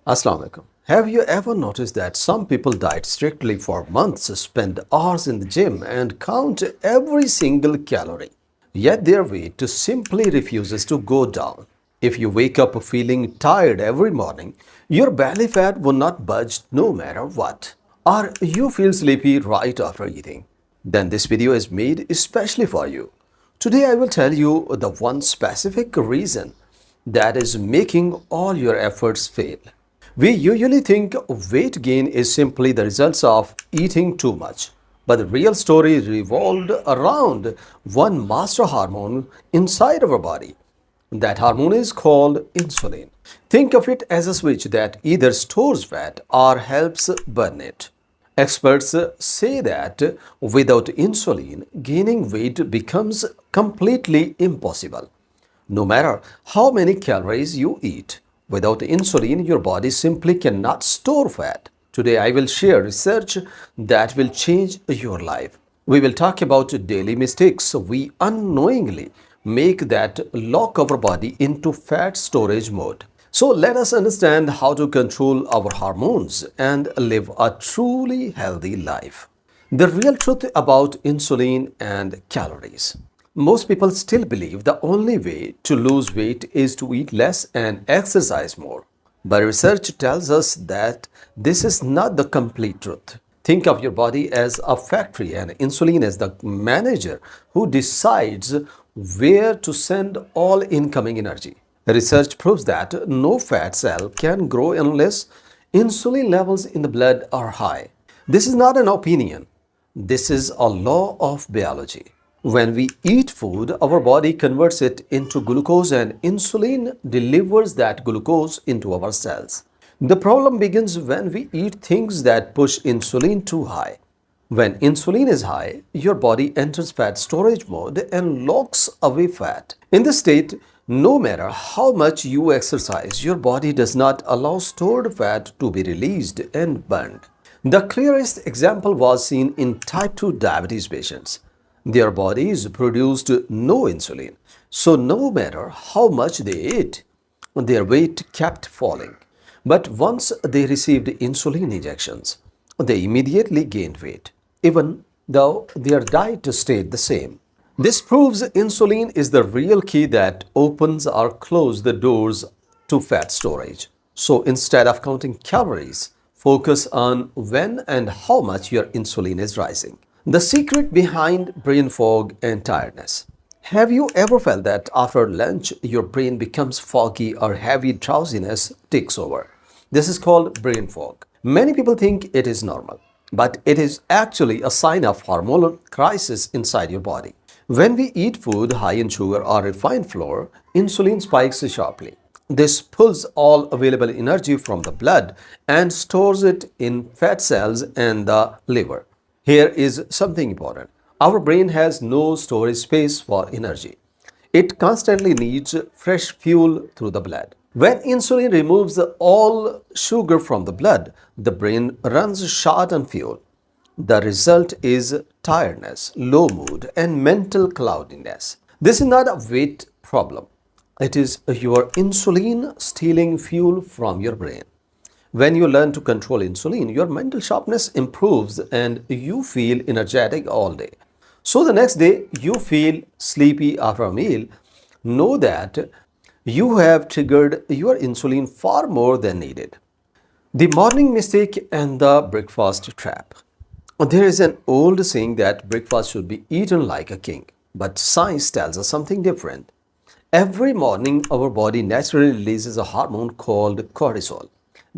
Assalamu alaikum. Have you ever noticed that some people diet strictly for months, spend hours in the gym, and count every single calorie? Yet their weight simply refuses to go down. If you wake up feeling tired every morning, your belly fat will not budge no matter what. Or you feel sleepy right after eating. Then this video is made especially for you. Today I will tell you the one specific reason that is making all your efforts fail. We usually think weight gain is simply the results of eating too much. But the real story revolved around one master hormone inside our body. That hormone is called insulin. Think of it as a switch that either stores fat or helps burn it. Experts say that without insulin, gaining weight becomes completely impossible. No matter how many calories you eat, without insulin, your body simply cannot store fat. Today, I will share research that will change your life. We will talk about daily mistakes we unknowingly make that lock our body into fat storage mode. So, let us understand how to control our hormones and live a truly healthy life. The real truth about insulin and calories. Most people still believe the only way to lose weight is to eat less and exercise more. But research tells us that this is not the complete truth. Think of your body as a factory and insulin as the manager who decides where to send all incoming energy. Research proves that no fat cell can grow unless insulin levels in the blood are high. This is not an opinion. This is a law of biology. When we eat food, our body converts it into glucose and insulin delivers that glucose into our cells. The problem begins when we eat things that push insulin too high. When insulin is high, your body enters fat storage mode and locks away fat. In this state, no matter how much you exercise, your body does not allow stored fat to be released and burned. The clearest example was seen in type 2 diabetes patients. Their bodies produced no insulin, so no matter how much they ate, their weight kept falling. But once they received insulin injections, they immediately gained weight, even though their diet stayed the same. This proves insulin is the real key that opens or closes the doors to fat storage. So instead of counting calories, focus on when and how much your insulin is rising. The secret behind brain fog and tiredness. Have you ever felt that after lunch your brain becomes foggy or heavy drowsiness takes over? This is called brain fog. Many people think it is normal, but it is actually a sign of hormonal crisis inside your body. When we eat food high in sugar or refined flour, insulin spikes sharply. This pulls all available energy from the blood and stores it in fat cells and the liver. Here is something important. Our brain has no storage space for energy. It constantly needs fresh fuel through the blood. When insulin removes all sugar from the blood, the brain runs short on fuel. The result is tiredness, low mood, and mental cloudiness. This is not a weight problem. It is your insulin stealing fuel from your brain. When you learn to control insulin, your mental sharpness improves and you feel energetic all day. So the next day you feel sleepy after a meal, know that you have triggered your insulin far more than needed. The morning mistake and the breakfast trap. There is an old saying that breakfast should be eaten like a king, but science tells us something different. Every morning, our body naturally releases a hormone called cortisol.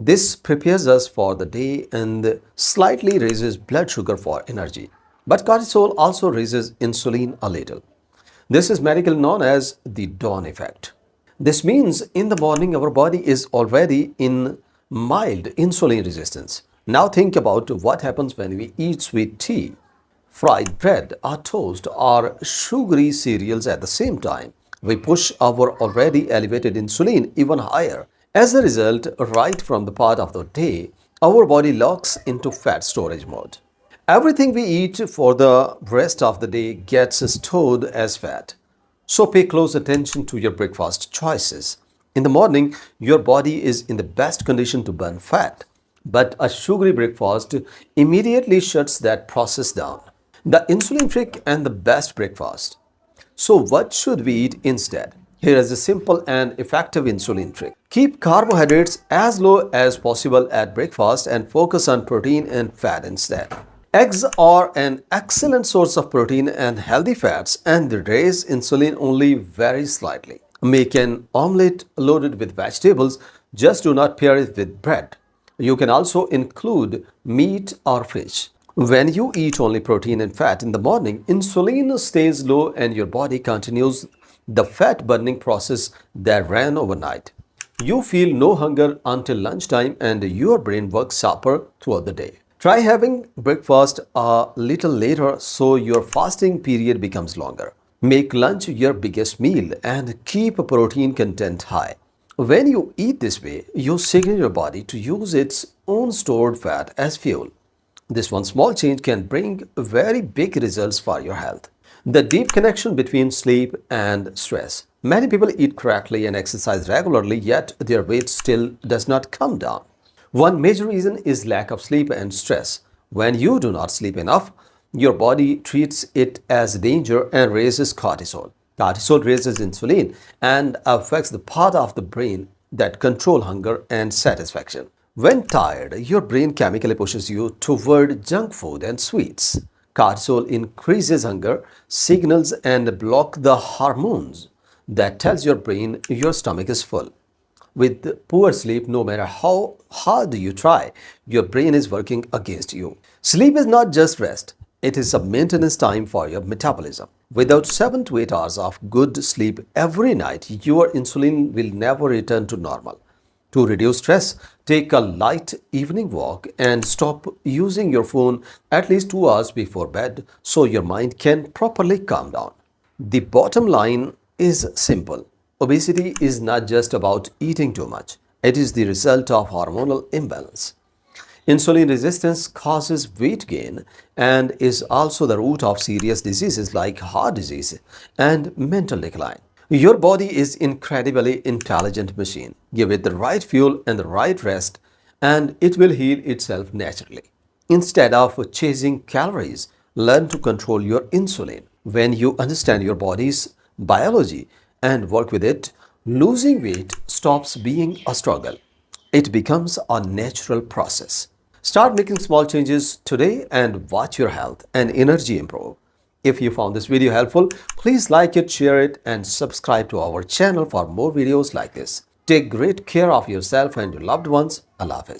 This prepares us for the day and slightly raises blood sugar for energy. But cortisol also raises insulin a little. This is medically known as the dawn effect. This means in the morning our body is already in mild insulin resistance. Now think about what happens when we eat sweet tea, fried bread or toast or sugary cereals at the same time. We push our already elevated insulin even higher. As a result, right from the part of the day, our body locks into fat storage mode. Everything we eat for the rest of the day gets stored as fat. So pay close attention to your breakfast choices. In the morning, your body is in the best condition to burn fat, but a sugary breakfast immediately shuts that process down. The insulin trick and the best breakfast. So, what should we eat instead? Here is a simple and effective insulin trick. Keep carbohydrates as low as possible at breakfast and focus on protein and fat instead. Eggs are an excellent source of protein and healthy fats, and they raise insulin only very slightly. Make an omelette loaded with vegetables, just do not pair it with bread. You can also include meat or fish. When you eat only protein and fat in the morning, insulin stays low and your body continues the fat burning process that ran overnight. You feel no hunger until lunchtime and your brain works sharper throughout the day. Try having breakfast a little later so your fasting period becomes longer. Make lunch your biggest meal and keep protein content high. When you eat this way, you signal your body to use its own stored fat as fuel. This one small change can bring very big results for your health. The deep connection between sleep and stress. Many people eat correctly and exercise regularly, yet their weight still does not come down. One major reason is lack of sleep and stress. When you do not sleep enough, your body treats it as danger and raises cortisol. Cortisol raises insulin and affects the part of the brain that control hunger and satisfaction. When tired, your brain chemically pushes you toward junk food and sweets. Cortisol increases hunger signals and block the hormones that tells your brain your stomach is full. With poor sleep, no matter how hard you try, your brain is working against you. Sleep is not just rest, it is a maintenance time for your metabolism. Without 7 to 8 hours of good sleep every night, your insulin will never return to normal. To reduce stress, take a light evening walk and stop using your phone at least 2 hours before bed so your mind can properly calm down. The bottom line is simple. Obesity is not just about eating too much. It is the result of hormonal imbalance. Insulin resistance causes weight gain and is also the root of serious diseases like heart disease and mental decline. Your body is incredibly intelligent machine. Give it the right fuel and the right rest and it will heal itself naturally. Instead of chasing calories, learn to control your insulin. When you understand your body's biology and work with it, losing weight stops being a struggle. It becomes a natural process. Start making small changes today and watch your health and energy improve. If you found this video helpful, please like it, share it, and subscribe to our channel for more videos like this. Take great care of yourself and your loved ones. Allah Hafiz.